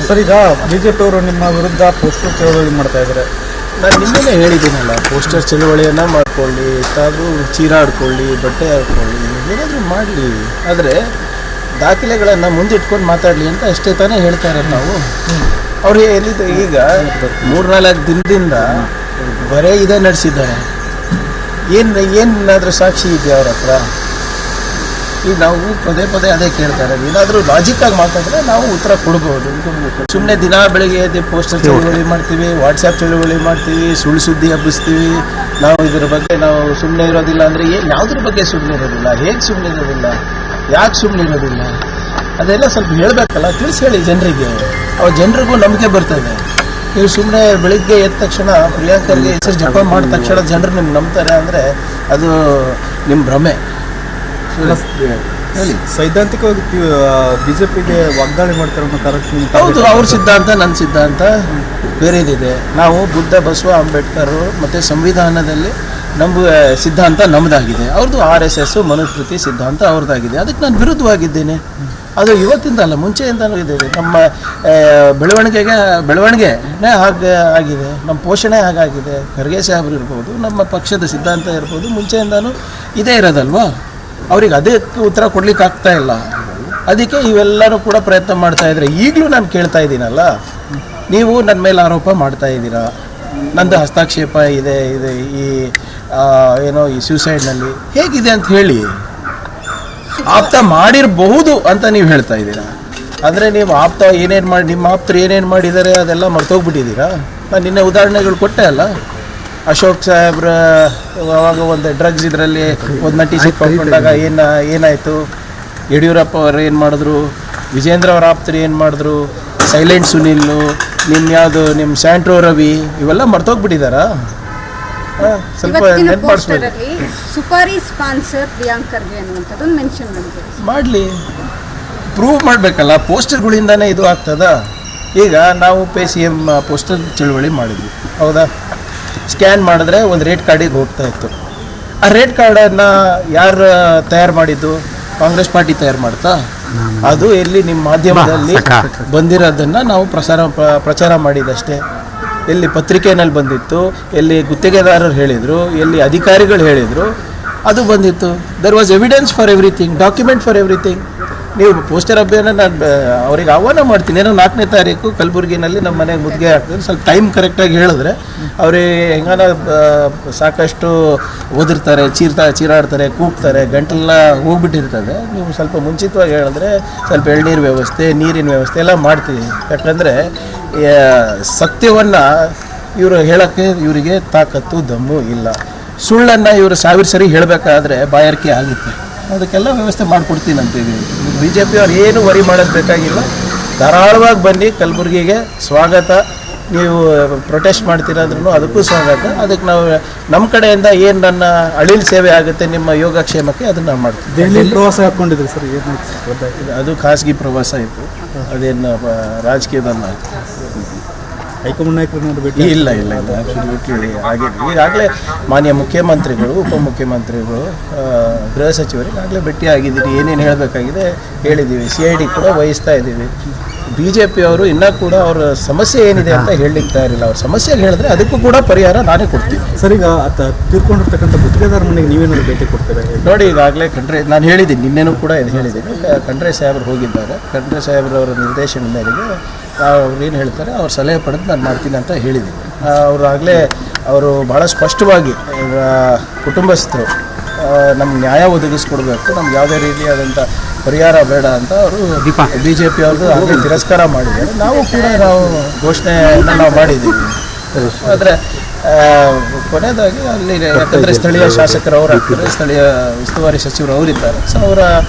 Sir, ಈಗ BJP ಅವರು ನಿಮ್ಮ ವಿರುದ್ಧ ಪೋಸ್ಟರ್ ಚಳವಳಿ ಮಾಡ್ತಾ ಇದ್ದಾರೆ. ನಾನು ನಿನ್ನೆ ಹೇಳಿದ್ದೀನಲ್ಲ, ಪೋಸ್ಟರ್ ಚಳವಳಿಯನ್ನು ಮಾಡ್ಕೊಳ್ಳಿ, ತಾವು ಚೀರಾಡ್ಕೊಳ್ಳಿ, ಬಟ್ಟೆ ಹಾಕ್ಕೊಳ್ಳಿ, ಏನಾದರೂ ಮಾಡಲಿ, ಆದರೆ ದಾಖಲೆಗಳನ್ನು ಮುಂದಿಟ್ಕೊಂಡು ಮಾತಾಡಲಿ ಅಂತ ಅಷ್ಟೇ ತಾನೇ ಹೇಳ್ತಾ ಇರೋದು ನಾವು. ಅವ್ರು ಎಲ್ಲಿದೆ ಈಗ 3-4 ದಿನದಿಂದ ಬರೇ ಇದೇ ನಡೆಸಿದ್ದಾರೆ. ಏನಾದರೂ ಸಾಕ್ಷಿ ಇದೆಯಾ ಅವ್ರ ಹತ್ರ? ಈಗ ನಾವು ಪದೇ ಅದೇ ಕೇಳ್ತಾ ಇರೋದು. ಏನಾದರೂ ಲಾಜಿಕ್ಕಾಗಿ ಮಾತಾಡಿದ್ರೆ ನಾವು ಉತ್ತರ ಕೊಡ್ಬೋದು. ಸುಮ್ಮನೆ ದಿನ ಬೆಳಗ್ಗೆ ಎದ್ದು ಪೋಸ್ಟರ್ ಚಳವಳಿ ಮಾಡ್ತೀವಿ, ವಾಟ್ಸಪ್ ಚಳವಳಿ ಮಾಡ್ತೀವಿ, ಸುಳ್ಳು ಸುದ್ದಿ ಹಬ್ಬಿಸ್ತೀವಿ. ನಾವು ಇದ್ರ ಬಗ್ಗೆ ನಾವು ಸುಮ್ಮನೆ ಇರೋದಿಲ್ಲ ಅಂದರೆ ಯಾವುದ್ರ ಬಗ್ಗೆ ಸುಮ್ಮನೆ ಇರೋದಿಲ್ಲ, ಹೇಗೆ ಸುಮ್ಮನೆ ಇರೋದಿಲ್ಲ, ಯಾಕೆ ಸುಮ್ಮನೆ ಇರೋದಿಲ್ಲ, ಅದೆಲ್ಲ ಸ್ವಲ್ಪ ಹೇಳಬೇಕಲ್ಲ, ತಿಳಿಸಿ ಹೇಳಿ ಜನರಿಗೆ. ಅವ ಜನರಿಗೂ ನಂಬಿಕೆ ಬರ್ತದೆ. ನೀವು ಸುಮ್ಮನೆ ಬೆಳಿಗ್ಗೆ ಎದ್ದ ತಕ್ಷಣ ಪ್ರಿಯಾಂಕರ್ಗೆ ಹೆಸರು ಜಪ ಮಾಡಿದ ತಕ್ಷಣ ಜನರು ನಿಮ್ಗೆ ನಂಬ್ತಾರೆ ಅಂದರೆ ಅದು ನಿಮ್ಮ ಭ್ರಮೆ. ಹೇಳಿ, ಸೈದ್ಧಾಂತಿಕವಾಗಿ ಬಿಜೆಪಿಗೆ ವಾಗ್ದಾಳಿ ಮಾಡ್ತಾರೆ. ಹೌದು, ಅವ್ರ ಸಿದ್ಧಾಂತ ನನ್ನ ಸಿದ್ಧಾಂತ ಬೇರೆದಿದೆ. ನಾವು ಬುದ್ಧ, ಬಸವ, ಅಂಬೇಡ್ಕರ್ ಮತ್ತು ಸಂವಿಧಾನದಲ್ಲಿ ನಂಬುವ ಸಿದ್ಧಾಂತ ನಮ್ಮದಾಗಿದೆ. ಅವ್ರದ್ದು RSS ಮನುಸ್ಮೃತಿ ಸಿದ್ಧಾಂತ ಅವ್ರದ್ದಾಗಿದೆ. ಅದಕ್ಕೆ ನಾನು ವಿರುದ್ಧವಾಗಿದ್ದೇನೆ. ಅದು ಇವತ್ತಿಂದ ಅಲ್ಲ, ಮುಂಚೆಯಿಂದಲೂ ಇದೆ. ನಮ್ಮ ಬೆಳವಣಿಗೆನೇ ಹಾಗೆ ಆಗಿದೆ, ನಮ್ಮ ಪೋಷಣೆ ಹಾಗಾಗಿದೆ. ಖರ್ಗೆ ಸಾಹೇಬ್ರು ಇರ್ಬೋದು, ನಮ್ಮ ಪಕ್ಷದ ಸಿದ್ಧಾಂತ ಇರ್ಬೋದು, ಮುಂಚೆಯಿಂದನೂ ಇದೇ ಇರೋದಲ್ವಾ. ಅವ್ರಿಗೆ ಅದಕ್ಕೆ ಉತ್ತರ ಕೊಡ್ಲಿಕ್ಕೆ ಆಗ್ತಾ ಇಲ್ಲ. ಅದಕ್ಕೆ ಇವೆಲ್ಲರೂ ಕೂಡ ಪ್ರಯತ್ನ ಮಾಡ್ತಾ ಇದ್ದಾರೆ. ಈಗಲೂ ನಾನು ಕೇಳ್ತಾ ಇದ್ದೀನಲ್ಲ, ನೀವು ನನ್ನ ಮೇಲೆ ಆರೋಪ ಮಾಡ್ತಾ ಇದ್ದೀರಾ, ನಂದು ಹಸ್ತಕ್ಷೇಪ ಇದೆ ಈ ಏನೋ ಈ ಸೂಸೈಡ್ನಲ್ಲಿ ಹೇಗಿದೆ ಅಂತ ಹೇಳಿ. ಆಪ್ತ ಮಾಡಿರಬಹುದು ಅಂತ ನೀವು ಹೇಳ್ತಾ ಇದ್ದೀರಾ. ಅಂದರೆ ನೀವು ಆಪ್ತ ಏನೇನು ಮಾಡಿ, ನಿಮ್ಮ ಆಪ್ತರು ಏನೇನು ಮಾಡಿದ್ದಾರೆ ಅದೆಲ್ಲ ಮರ್ತೋಗ್ಬಿಟ್ಟಿದ್ದೀರಾ. ನಾನು ನಿನ್ನೆ ಉದಾಹರಣೆಗಳು ಕೊಟ್ಟೆ ಅಲ್ಲ. ಅಶೋಕ್ ಸಾಹೇಬ್ರ ಅವಾಗ ಒಂದು ಡ್ರಗ್ಸ್ ಇದರಲ್ಲಿ ಒಂದು ನಟಿ ಸಿಕ್ಕೊಂಡಾಗ ಏನಾಯಿತು, ಯಡಿಯೂರಪ್ಪ ಅವರು ಏನು ಮಾಡಿದ್ರು, ವಿಜೇಂದ್ರ ಅವರ ಆಪ್ತರು ಏನು ಮಾಡಿದ್ರು, ಸೈಲೆಂಟ್ ಸುನಿಲ್ಲು, ನಿಮ್ಮ ಸ್ಯಾಂಟ್ರೋ ರವಿ, ಇವೆಲ್ಲ ಮರ್ತೋಗ್ಬಿಟ್ಟಿದ್ದಾರಾ? ಸ್ವಲ್ಪ ನೆನಪಾಡಿಸ್ಬೇಕು. ಸುಪಾರಿ ಸ್ಪಾನ್ಸರ್ ಪ್ರಿಯಾಂಕರ್ಗೆ ಅನ್ನುವಂಥದ್ದನ್ನು ಮೆನ್ಷನ್ ಮಾಡಲಿ, ಪ್ರೂವ್ ಮಾಡಬೇಕಲ್ಲ. ಪೋಸ್ಟರ್ಗಳಿಂದಾನೇ ಇದು ಆಗ್ತದ. ಈಗ ನಾವು CM ಪೋಸ್ಟರ್ ಚಳುವಳಿ ಮಾಡಿದ್ವಿ, ಹೌದಾ? ಸ್ಕ್ಯಾನ್ ಮಾಡಿದ್ರೆ ಒಂದು ರೇಟ್ ಕಾರ್ಡಿಗೆ ಹೋಗ್ತಾ ಇತ್ತು. ಆ ರೇಟ್ ಕಾರ್ಡನ್ನು ಯಾರು ತಯಾರು ಮಾಡಿದ್ದು? ಕಾಂಗ್ರೆಸ್ ಪಾರ್ಟಿ ತಯಾರು ಮಾಡ್ತಾ? ಅದು ಎಲ್ಲಿ ನಿಮ್ಮ ಮಾಧ್ಯಮದಲ್ಲಿ ಬಂದಿರೋದನ್ನು ನಾವು ಪ್ರಚಾರ ಮಾಡಿದಷ್ಟೇ. ಎಲ್ಲಿ ಪತ್ರಿಕೆಯಲ್ಲಿ ಬಂದಿತ್ತು, ಎಲ್ಲಿ ಗುತ್ತಿಗೆದಾರರು ಹೇಳಿದರು, ಎಲ್ಲಿ ಅಧಿಕಾರಿಗಳು ಹೇಳಿದರು, ಅದು ಬಂದಿತ್ತು. There was evidence for everything, document for everything. ನೀವು ಪೋಸ್ಟರ್ ಅಭಿಯಾನ ನಾನು ಅವ್ರಿಗೆ ಆಹ್ವಾನ ಮಾಡ್ತೀನಿ. ಏನೋ 4ನೇ ತಾರೀಕು ಕಲಬುರಗಿನಲ್ಲಿ ನಮ್ಮ ಮನೆಗೆ ಮುದ್ದೆ ಹಾಕ್ತಾರೆ. ಸ್ವಲ್ಪ ಟೈಮ್ ಕರೆಕ್ಟಾಗಿ ಹೇಳಿದ್ರೆ ಅವ್ರಿಗೆ ಹೆಂಗಾನ ಸಾಕಷ್ಟು ಓದಿರ್ತಾರೆ, ಚೀರಾಡ್ತಾರೆ, ಕೂಗ್ತಾರೆ, ಗಂಟೆಲ್ಲ ಹೋಗ್ಬಿಟ್ಟಿರ್ತದೆ. ನೀವು ಸ್ವಲ್ಪ ಮುಂಚಿತವಾಗಿ ಹೇಳಿದ್ರೆ ಸ್ವಲ್ಪ ಎಳ್ನೀರು ವ್ಯವಸ್ಥೆ, ನೀರಿನ ವ್ಯವಸ್ಥೆ ಎಲ್ಲ ಮಾಡ್ತೀವಿ. ಯಾಕಂದರೆ ಸತ್ಯವನ್ನು ಇವರು ಹೇಳೋಕ್ಕೆ ಇವರಿಗೆ ತಾಕತ್ತು, ದಮ್ಮು ಇಲ್ಲ. ಸುಳ್ಳನ್ನು ಇವರು 1000 ಸರಿ ಹೇಳಬೇಕಾದ್ರೆ ಬಾಯಾರಿಕೆ ಆಗುತ್ತೆ. ಅದಕ್ಕೆಲ್ಲ ವ್ಯವಸ್ಥೆ ಮಾಡಿಕೊಡ್ತೀನಿ ಅಂತೀವಿ. BJP ಅವ್ರು ಏನು ವರಿ ಮಾಡೋದು ಬೇಕಾಗಿಲ್ಲ. ಧಾರಾಳವಾಗಿ ಬನ್ನಿ, ಕಲಬುರಗಿಗೆ ಸ್ವಾಗತ. ನೀವು ಪ್ರೊಟೆಸ್ಟ್ ಮಾಡ್ತಿರೋದ್ರೂ ಅದಕ್ಕೂ ಸ್ವಾಗತ. ಅದಕ್ಕೆ ನಾವು ನಮ್ಮ ಕಡೆಯಿಂದ ಏನು ನನ್ನ ಅಳಿಲ್ ಸೇವೆ ಆಗುತ್ತೆ ನಿಮ್ಮ ಯೋಗಕ್ಷೇಮಕ್ಕೆ, ಅದನ್ನು ನಾವು ಮಾಡ್ತೀವಿ. ದೆಹಲಿ ಪ್ರವಾಸ ಹಾಕ್ಕೊಂಡಿದ್ರು ಸರ್, ಏನಾಯ್ತು? ಅದು ಖಾಸಗಿ ಪ್ರವಾಸ ಇತ್ತು, ಅದೇನು ರಾಜಕೀಯದಲ್ಲ. ಹೈಕಮಾಂಡ್ ನಾಯಕರನ್ನ ಭೇಟಿ ಇಲ್ಲ ಅಬ್ಸಲ್ಯೂಟ್ಲಿ ಆಗಿದೆ. ಈಗಾಗಲೇ ಮಾನ್ಯ ಮುಖ್ಯಮಂತ್ರಿಗಳು, ಉಪಮುಖ್ಯಮಂತ್ರಿಗಳು, ಗೃಹ ಸಚಿವರಿಗೆ ಆಗಲೇ ಭೇಟಿ ಆಗಿದ್ದೀರಿ. ಏನೇನು ಹೇಳಬೇಕಾಗಿದೆ ಹೇಳಿದ್ದೀವಿ. CID ಕೂಡ ವಹಿಸ್ತಾ ಇದ್ದೀವಿ. BJP ಅವರು ಇನ್ನೂ ಕೂಡ ಅವರ ಸಮಸ್ಯೆ ಏನಿದೆ ಅಂತ ಹೇಳಲಿಕ್ಕೆ ತಯಾರಿಲ್ಲ. ಅವ್ರ ಸಮಸ್ಯೆಗೆ ಹೇಳಿದ್ರೆ ಅದಕ್ಕೂ ಕೂಡ ಪರಿಹಾರ ನಾನೇ ಕೊಡ್ತೀನಿ. ಸರ್, ಈಗ ತೀರ್ಕೊಂಡಿರ್ತಕ್ಕಂಥ ಗುತ್ತಿಗೆದಾರ ಮನೆಗೆ ನೀವೇನಾದ್ರು ಭೇಟಿ ಕೊಡ್ತೀರಾ? ನೋಡಿ, ಈಗಾಗಲೇ ನಾನು ಹೇಳಿದ್ದೀನಿ, ನಿನ್ನೆನೂ ಕೂಡ ಇದು ಹೇಳಿದ್ದೀನಿ. ಖಂಡ್ರೆ ಸಾಹೇಬರು ಹೋಗಿದ್ದಾರೆ. ಖಂಡ್ರೆ ಸಾಹೇಬ್ರವರ ನಿರ್ದೇಶನ ಮೇರೆಗೆ ಅವ್ರು ಏನು ಹೇಳ್ತಾರೆ ಅವ್ರ ಸಲಹೆ ಪಡೆದು ನಾನು ಮಾಡ್ತೀನಿ ಅಂತ ಹೇಳಿದ್ದೀನಿ. ಅವರು ಭಾಳ ಸ್ಪಷ್ಟವಾಗಿ ಕುಟುಂಬಸ್ಥರು ನಮ್ಗೆ ನ್ಯಾಯ ಒದಗಿಸ್ಕೊಡ್ಬೇಕು, ನಮ್ಗೆ ಯಾವುದೇ ರೀತಿಯಾದಂಥ ಪರಿಹಾರ ಬೇಡ ಅಂತ ಅವರು BJP ಅವ್ರದ್ದು ಆಗಲೇ ತಿರಸ್ಕಾರ ಮಾಡಿದ್ದಾರೆ. ನಾವು ಕೂಡ ಘೋಷಣೆಯನ್ನು ನಾವು ಮಾಡಿದ್ದೀವಿ. ಆದರೆ ಕೊನೆಯದಾಗಿ ಅಲ್ಲಿ ಯಾಕಂದರೆ ಸ್ಥಳೀಯ ಶಾಸಕರು ಅವರು ಆಗ್ತಾರೆ, ಸ್ಥಳೀಯ ಉಸ್ತುವಾರಿ ಸಚಿವರು ಅವರಿದ್ದಾರೆ. ಸೊ ಅವರ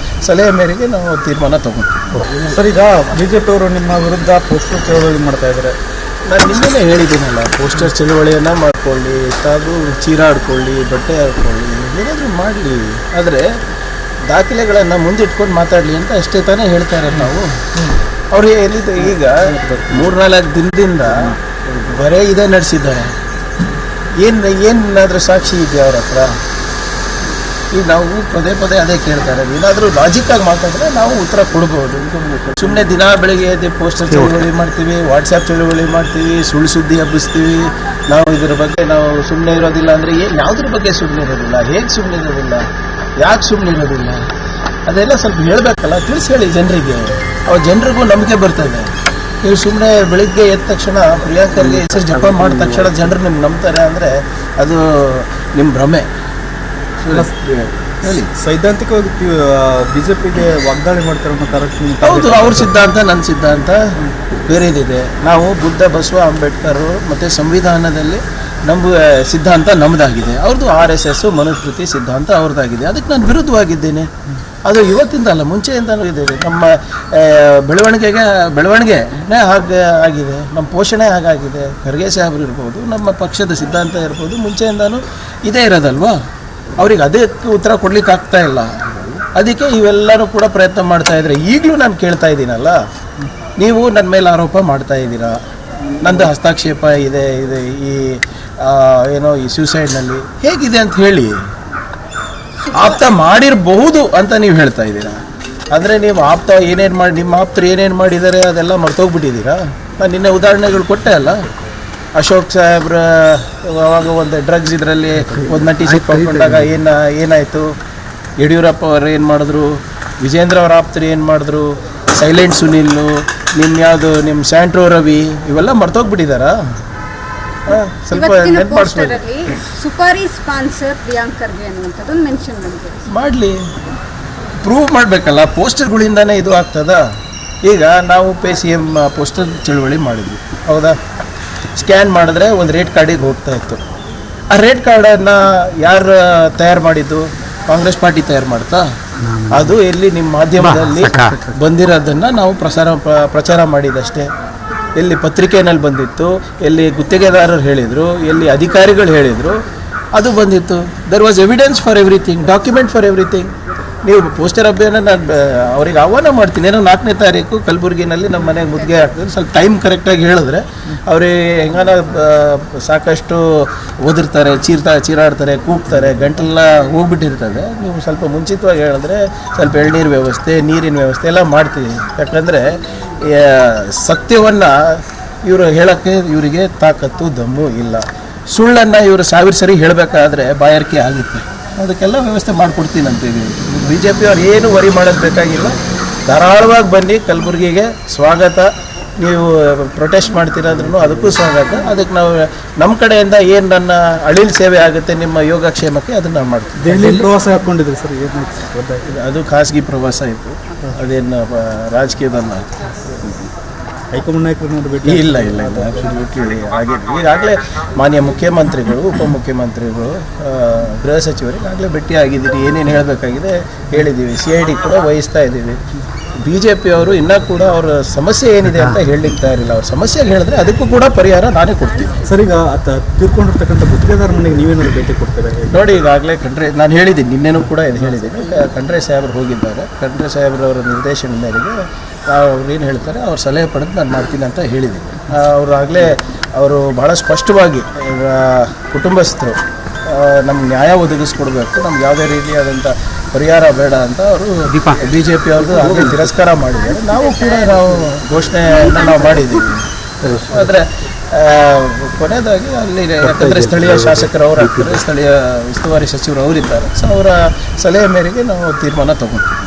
ಸಲಹೆ ಮೇರೆಗೆ ನಾವು ತೀರ್ಮಾನ ತಗೊಳ್ತೀವಿ. ಸರ್, ಈಗ BJP ಅವರು ನಿಮ್ಮ ವಿರುದ್ಧ ಪೋಸ್ಟರ್ ಚಳವಳಿ ಮಾಡ್ತಾ ಇದ್ದಾರೆ. ನಾನು ನಿನ್ನೆ ಹೇಳಿದ್ದೀನಲ್ಲ, ಪೋಸ್ಟರ್ ಚಳವಳಿಯನ್ನು ಮಾಡ್ಕೊಳ್ಳಿ, ತಾವು ಚೀರಾಡ್ಕೊಳ್ಳಿ, ಬಟ್ಟೆ ಹಾಕ್ಕೊಳ್ಳಿ, ಏನಾದರೂ ಮಾಡಲಿ, ಆದರೆ ದಾಖಲೆಗಳನ್ನು ಮುಂದಿಟ್ಕೊಂಡು ಮಾತಾಡಲಿ ಅಂತ ಅಷ್ಟೇ ತಾನೇ ಹೇಳ್ತಾ ಇರೋದು ನಾವು. ಅವ್ರು ಎಲ್ಲಿದೆ ಈಗ 3-4 ದಿನದಿಂದ ಬರೇ ಇದೇ ನಡೆಸಿದ್ದಾರೆ. ಏನಾದರೂ ಸಾಕ್ಷಿ ಇದೆಯಾ ಅವ್ರ ಹತ್ರ? ಈಗ ನಾವು ಪದೇ ಪದೇ ಅದೇ ಕೇಳ್ತಾ ಇರೋದು. ಏನಾದರೂ ಲಾಜಿಕ್ಕಾಗಿ ಮಾತಾಡಿದ್ರೆ ನಾವು ಉತ್ತರ ಕೊಡ್ಬೋದು. ಸುಮ್ಮನೆ ದಿನ ಬೆಳಿಗ್ಗೆ ಎದ್ದು ಪೋಸ್ಟರ್ ಚಳುವಳಿ ಮಾಡ್ತೀವಿ, ವಾಟ್ಸಪ್ ಚಳುವಳಿ ಮಾಡ್ತೀವಿ, ಸುಳ್ಳು ಸುದ್ದಿ ಹಬ್ಬಿಸ್ತೀವಿ. ನಾವು ಇದ್ರ ಬಗ್ಗೆ ನಾವು ಸುಮ್ಮನೆ ಇರೋದಿಲ್ಲ ಅಂದರೆ ಯಾವುದ್ರ ಬಗ್ಗೆ ಸುಮ್ಮನೆ ಇರೋದಿಲ್ಲ, ಹೇಗೆ ಸುಮ್ಮನೆ ಇರೋದಿಲ್ಲ, ಯಾಕೆ ಸುಮ್ಮನೆ ಇರೋದಿಲ್ಲ, ಅದೆಲ್ಲ ಸ್ವಲ್ಪ ಹೇಳಬೇಕಲ್ಲ, ತಿಳಿಸಿ ಹೇಳಿ ಜನರಿಗೆ. ಅವ ಜನರಿಗೂ ನಂಬಿಕೆ ಬರ್ತದೆ. ನೀವು ಸುಮ್ಮನೆ ಬೆಳಿಗ್ಗೆ ಎದ್ದ ತಕ್ಷಣ ಪ್ರಿಯಾಂಕರ್ಗೆ ಹೆಸರು ಜಪ ಮಾಡಿದ ತಕ್ಷಣ ಜನರು ನಿಮ್ಗೆ ನಂಬ್ತಾರೆ ಅಂದರೆ ಅದು ನಿಮ್ಮ ಭ್ರಮೆ. ಹೇಳಿ, ಸೈದ್ಧಾಂತಿಕವಾಗಿ ಬಿಜೆಪಿಗೆ ವಾಗ್ದಾಳಿ ಮಾಡ್ತಾರೆ ಅನ್ನೋ ಕಾರಣಕ್ಕೆ ಹೌದು, ಅವ್ರ ಸಿದ್ಧಾಂತ ನನ್ನ ಸಿದ್ಧಾಂತ ಬೇರೆದಿದೆ. ನಾವು ಬುದ್ಧ, ಬಸವ, ಅಂಬೇಡ್ಕರ್ ಮತ್ತು ಸಂವಿಧಾನದಲ್ಲಿ ನಂಬುವ ಸಿದ್ಧಾಂತ ನಮ್ಮದಾಗಿದೆ. ಅವ್ರದ್ದು RSS ಮನುಸ್ಮೃತಿ ಸಿದ್ಧಾಂತ ಅವ್ರದ್ದಾಗಿದೆ. ಅದಕ್ಕೆ ನಾನು ವಿರುದ್ಧವಾಗಿದ್ದೇನೆ. ಅದು ಇವತ್ತಿಂದ ಅಲ್ಲ, ಮುಂಚೆಯಿಂದಲೂ ಇದೆ. ನಮ್ಮ ಬೆಳವಣಿಗೆನೇ ಹಾಗೆ ಆಗಿದೆ, ನಮ್ಮ ಪೋಷಣೆ ಹಾಗಾಗಿದೆ. ಖರ್ಗೆ ಸಾಹೇಬ್ರು ಇರ್ಬೋದು, ನಮ್ಮ ಪಕ್ಷದ ಸಿದ್ಧಾಂತ ಇರ್ಬೋದು, ಮುಂಚೆಯಿಂದಲೂ ಇದೇ ಇರೋದಲ್ವಾ. ಅವ್ರಿಗೆ ಅದಕ್ಕೆ ಉತ್ತರ ಕೊಡ್ಲಿಕ್ಕೆ ಆಗ್ತಾ ಇಲ್ಲ. ಅದಕ್ಕೆ ಇವೆಲ್ಲರೂ ಕೂಡ ಪ್ರಯತ್ನ ಮಾಡ್ತಾ ಇದ್ದಾರೆ. ಈಗಲೂ ನಾನು ಕೇಳ್ತಾ ಇದ್ದೀನಲ್ಲ, ನೀವು ನನ್ನ ಮೇಲೆ ಆರೋಪ ಮಾಡ್ತಾ ಇದ್ದೀರಾ, ನಂದು ಹಸ್ತಕ್ಷೇಪ ಇದೆ ಈ ಏನೋ ಈ ಸೂಸೈಡ್ನಲ್ಲಿ ಹೇಗಿದೆ ಅಂತ ಹೇಳಿ. ಆಪ್ತ ಮಾಡಿರಬಹುದು ಅಂತ ನೀವು ಹೇಳ್ತಾ ಇದ್ದೀರಾ. ಅಂದರೆ ನೀವು ಆಪ್ತ ಏನೇನು ಮಾಡಿ, ನಿಮ್ಮ ಆಪ್ತರು ಏನೇನು ಮಾಡಿದ್ದಾರೆ ಅದೆಲ್ಲ ಮರ್ತೋಗ್ಬಿಟ್ಟಿದ್ದೀರಾ. ನಾನು ನಿನ್ನೆ ಉದಾಹರಣೆಗಳು ಕೊಟ್ಟೆ ಅಲ್ಲ. ಅಶೋಕ್ ಸಾಹೇಬ್ರ ಅವಾಗ ಒಂದು ಡ್ರಗ್ಸ್ ಇದರಲ್ಲಿ ಒಂದು ನಟಿ ಸಿಕ್ಕೊಂಡಾಗ ಏನಾಯಿತು, ಯಡಿಯೂರಪ್ಪ ಅವರು ಏನು ಮಾಡಿದ್ರು, ವಿಜೇಂದ್ರ ಅವರ ಆಪ್ತರು ಏನು ಮಾಡಿದ್ರು, ಸೈಲೆಂಟ್ ಸುನಿಲ್ಲು, ನಿಮ್ಮ ಸ್ಯಾಂಟ್ರೋ ರವಿ, ಇವೆಲ್ಲ ಮರ್ತೋಗ್ಬಿಟ್ಟಿದ್ದಾರಾ? ಸ್ವಲ್ಪ ನೆನ್ಪು ಮಾಡಿಸ್ಬೇಕು. ಸುಪಾರಿ ಸ್ಪಾನ್ಸರ್ ಪ್ರಿಯಾಂಕರ್ಗೆ ಅನ್ನುವಂಥದ್ದು ಮೆನ್ಷನ್ ಮಾಡಲಿ, ಪ್ರೂವ್ ಮಾಡಬೇಕಲ್ಲ. ಪೋಸ್ಟರ್ಗಳಿಂದಾನೇ ಇದು ಆಗ್ತದಾ? ಈಗ ನಾವು CM ಪೋಸ್ಟರ್ ಚಳುವಳಿ ಮಾಡಿದ್ವಿ, ಹೌದಾ? ಸ್ಕ್ಯಾನ್ ಮಾಡಿದ್ರೆ ಒಂದು ರೇಟ್ ಕಾರ್ಡಿಗೆ ಹೋಗ್ತಾ ಇತ್ತು. ಆ ರೇಟ್ ಕಾರ್ಡನ್ನು ಯಾರು ತಯಾರು ಮಾಡಿದ್ದು? ಕಾಂಗ್ರೆಸ್ ಪಾರ್ಟಿ ತಯಾರು ಮಾಡ್ತಾ? ಅದು ಎಲ್ಲಿ ನಿಮ್ಮ ಮಾಧ್ಯಮದಲ್ಲಿ ಬಂದಿರೋದನ್ನು ನಾವು ಪ್ರಚಾರ ಮಾಡಿದಷ್ಟೇ. ಎಲ್ಲಿ ಪತ್ರಿಕೆಯಲ್ಲಿ ಬಂದಿತ್ತು, ಎಲ್ಲಿ ಗುತ್ತಿಗೆದಾರರು ಹೇಳಿದರು, ಎಲ್ಲಿ ಅಧಿಕಾರಿಗಳು ಹೇಳಿದರು, ಅದು ಬಂದಿತ್ತು. There was evidence for everything, document for everything. ನೀವು ಪೋಸ್ಟರ್ ಅಭಿಯಾನ ನಾನು ಅವ್ರಿಗೆ ಆಹ್ವಾನ ಮಾಡ್ತೀನಿ. ಏನೋ 4ನೇ ತಾರೀಕು ಕಲಬುರಗಿನಲ್ಲಿ ನಮ್ಮ ಮನೆಗೆ ಮುದ್ದೆ ಹಾಕ್ತಾರೆ. ಸ್ವಲ್ಪ ಟೈಮ್ ಕರೆಕ್ಟಾಗಿ ಹೇಳಿದ್ರೆ ಅವ್ರಿಗೆ ಹೆಂಗಾನ ಸಾಕಷ್ಟು ಓದಿರ್ತಾರೆ, ಚೀರಾಡ್ತಾರೆ, ಕೂಗ್ತಾರೆ, ಗಂಟೆಲ್ಲ ಹೋಗ್ಬಿಟ್ಟಿರ್ತದೆ. ನೀವು ಸ್ವಲ್ಪ ಮುಂಚಿತವಾಗಿ ಹೇಳಿದ್ರೆ ಸ್ವಲ್ಪ ಎಳ್ನೀರು ವ್ಯವಸ್ಥೆ, ನೀರಿನ ವ್ಯವಸ್ಥೆ ಎಲ್ಲ ಮಾಡ್ತೀವಿ. ಯಾಕಂದರೆ ಸತ್ಯವನ್ನು ಇವರು ಹೇಳೋಕ್ಕೆ ಇವರಿಗೆ ತಾಕತ್ತು, ದಮ್ಮು ಇಲ್ಲ. ಸುಳ್ಳನ್ನು ಇವರು 1000 ಸರಿ ಹೇಳಬೇಕಾದ್ರೆ ಬಾಯಾರಿಕೆ ಆಗುತ್ತೆ. ಅದಕ್ಕೆಲ್ಲ ವ್ಯವಸ್ಥೆ ಮಾಡಿಕೊಡ್ತೀನಿ ಅಂತೀವಿ. BJP ಅವ್ರು ಏನು ವರಿ ಮಾಡೋದು ಬೇಕಾಗಿಲ್ಲ. ಧಾರಾಳವಾಗಿ ಬನ್ನಿ, ಕಲಬುರಗಿಗೆ ಸ್ವಾಗತ. ನೀವು ಪ್ರೊಟೆಸ್ಟ್ ಮಾಡ್ತಿರೋದ್ರೂ ಅದಕ್ಕೂ ಸ್ವಾಗತ. ಅದಕ್ಕೆ ನಾವು ನಮ್ಮ ಕಡೆಯಿಂದ ಏನು ನನ್ನ ಅಳಿಲ್ ಸೇವೆ ಆಗುತ್ತೆ ನಿಮ್ಮ ಯೋಗಕ್ಷೇಮಕ್ಕೆ, ಅದನ್ನು ನಾವು ಮಾಡ್ತೀವಿ. ದೆಹಲಿ ಪ್ರವಾಸ ಹಾಕ್ಕೊಂಡಿದ್ರಿ ಸರ್, ಏನಾಯ್ತು? ಅದು ಖಾಸಗಿ ಪ್ರವಾಸ ಇತ್ತು, ಅದೇನು ರಾಜಕೀಯದಲ್ಲ. ಹೈಕಮಾಂಡ್ ನಾಯಕರನ್ನ ಭೇಟಿ ಇಲ್ಲ ಅಬ್ಸಲ್ಯೂಟ್ಲಿ ಆಗಿದೆ. ಈಗಾಗಲೇ ಮಾನ್ಯ ಮುಖ್ಯಮಂತ್ರಿಗಳು, ಉಪಮುಖ್ಯಮಂತ್ರಿಗಳು, ಗೃಹ ಸಚಿವರಿಗೆ ಆಗಲೇ ಭೇಟಿ ಆಗಿದ್ದೀರಿ. ಏನೇನು ಹೇಳಬೇಕಾಗಿದೆ ಹೇಳಿದ್ದೀವಿ. CID ಕೂಡ ವಹಿಸ್ತಾ ಇದ್ದೀವಿ. BJP ಅವರು ಇನ್ನೂ ಕೂಡ ಅವರ ಸಮಸ್ಯೆ ಏನಿದೆ ಅಂತ ಹೇಳಲಿಕ್ಕೆ ತಯಾರಿಲ್ಲ. ಅವ್ರ ಸಮಸ್ಯೆಗೆ ಹೇಳಿದ್ರೆ ಅದಕ್ಕೂ ಕೂಡ ಪರಿಹಾರ ನಾನೇ ಕೊಡ್ತೀನಿ. ಸರ್, ಈಗ ತೀರ್ಕೊಂಡಿರ್ತಕ್ಕಂಥ ಗುತ್ತಿಗೆದಾರ ಮನೆಗೆ ನೀವೇನಾದ್ರು ಭೇಟಿ ಕೊಡ್ತೀರಾ? ನೋಡಿ, ಈಗಾಗಲೇ ನಾನು ಹೇಳಿದ್ದೀನಿ, ನಿನ್ನೆನೂ ಕೂಡ ಇದು ಹೇಳಿದ್ದೀನಿ. ಖಂಡ್ರೆ ಸಾಹೇಬರು ಹೋಗಿದ್ದಾರೆ. ಖಂಡ್ರೆ ಸಾಹೇಬ್ರವರ ನಿರ್ದೇಶನ ಮೇರೆಗೆ ಅವ್ರು ಏನು ಹೇಳ್ತಾರೆ ಅವ್ರ ಸಲಹೆ ಪಡೆದು ನಾನು ಮಾಡ್ತೀನಿ ಅಂತ ಹೇಳಿದ್ದೀನಿ. ಅವರು ಭಾಳ ಸ್ಪಷ್ಟವಾಗಿ ಕುಟುಂಬಸ್ಥರು ನಮ್ಗೆ ನ್ಯಾಯ ಒದಗಿಸ್ಕೊಡ್ಬೇಕು, ನಮ್ಗೆ ಯಾವುದೇ ರೀತಿಯಾದಂಥ ಪರಿಹಾರ ಬೇಡ ಅಂತ ಅವರು BJP ಅವ್ರದ್ದು ಆಗಲೇ ತಿರಸ್ಕಾರ ಮಾಡಿದ್ದಾರೆ. ನಾವು ಘೋಷಣೆಯನ್ನು ನಾವು ಮಾಡಿದ್ದೀವಿ. ಆದರೆ ಕೊನೆಯದಾಗಿ ಅಲ್ಲಿ ಯಾಕಂದರೆ ಸ್ಥಳೀಯ ಶಾಸಕರು ಅವರು ಆಗ್ತಾರೆ, ಸ್ಥಳೀಯ ಉಸ್ತುವಾರಿ ಸಚಿವರು ಅವರಿದ್ದಾರೆ. ಸೊ ಅವರ ಸಲಹೆ ಮೇರೆಗೆ ನಾವು ತೀರ್ಮಾನ ತಗೊಳ್ತೀವಿ.